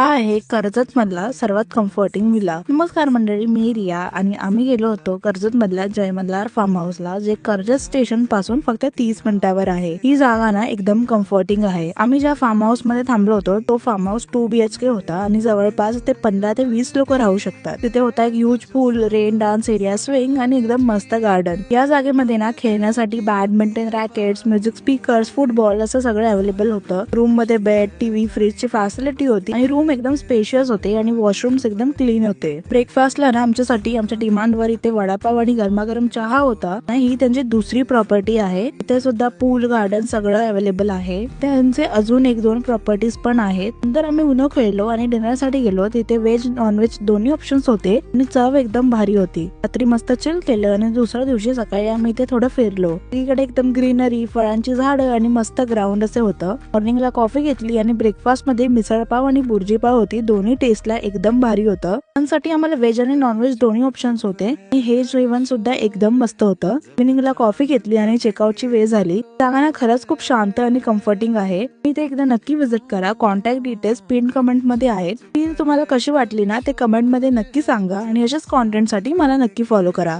हा आहे कर्जत मधला सर्वात कम्फर्टिंग विला। नमस्कार मंडळी, मी रिया आणि आम्ही गेलो होतो कर्जत मधल्या जय मल्हार फार्म हाऊसला, जे कर्जत स्टेशन पासून फक्त 30 मिनिटावर आहे। ही जागा ना एकदम कम्फर्टिंग आहे। आम्ही ज्या फार्म हाऊस मध्ये थांबलो होतो तो फार्म हाऊस 2 BHK होता आणि जवळपास ते 15 ते 20 लोक राहू शकतात। तिथे होता एक ह्यूज पूल, रेन डान्स एरिया, स्विंग आणि एकदम मस्त गार्डन। या जागेमध्ये ना खेळण्यासाठी badminton rackets, music speakers, football असं सगळं अवेलेबल होतं। रूम मध्ये बेड, टीव्ही, फ्रीजची फॅसिलिटी होती आणि रूम एकदम स्पेशियस होते आणि वॉशरूम्स एकदम क्लीन होते। ब्रेकफास्टला ना आमच्यासाठी आमच्या डिमांडवर इथे वडापाव आणि गरमागरम चहा होता। ही त्यांची दुसरी प्रॉपर्टी आहे। इथे सुद्धा पूल, गार्डन सगळं अवेलेबल आहे। त्यांचे अजून 1-2 प्रॉपर्टीज पण आहेत। नंतर आम्ही उनो खेळलो आणि डिनर साठी गेलो। तिथे व्हेज नॉन व्हेज दोन्ही ऑप्शन्स होते आणि चव एकदम भारी होती। रात्री मस्त चिल केलं आणि दुसऱ्या दिवशी सकाळी आम्ही इथे थोडं फिरलो। इकडे एकदम ग्रीनरी, फळांची झाडं आणि मस्त ग्राउंड असे होतं। मॉर्निंगला कॉफी घेतली आणि ब्रेकफास्ट मध्ये मिसळ पाव आणि बुर्जी पाव होती। दोन्ही टेस्टला एकदम भारी होतं। साठी आम्हाला व्हेज आणि नॉनव्हेज दोन्ही ऑप्शन्स होते आणि हे जेवण सुद्धा एकदम मस्त होतं। इव्हिनिंगला कॉफी घेतली आणि चेकआउटची वेळ झाली। जागा ना खरंच खूप शांत आणि कम्फर्टिंग आहे। मी ते एकदा नक्की विजिट करा। कॉन्टॅक्ट डिटेल्स पिन कमेंट मध्ये आहेत। ती तुम्हाला कशी वाटली ना ते कमेंट मध्ये नक्की सांगा आणि अशाच कॉन्टेंट साठी मला नक्की फॉलो करा।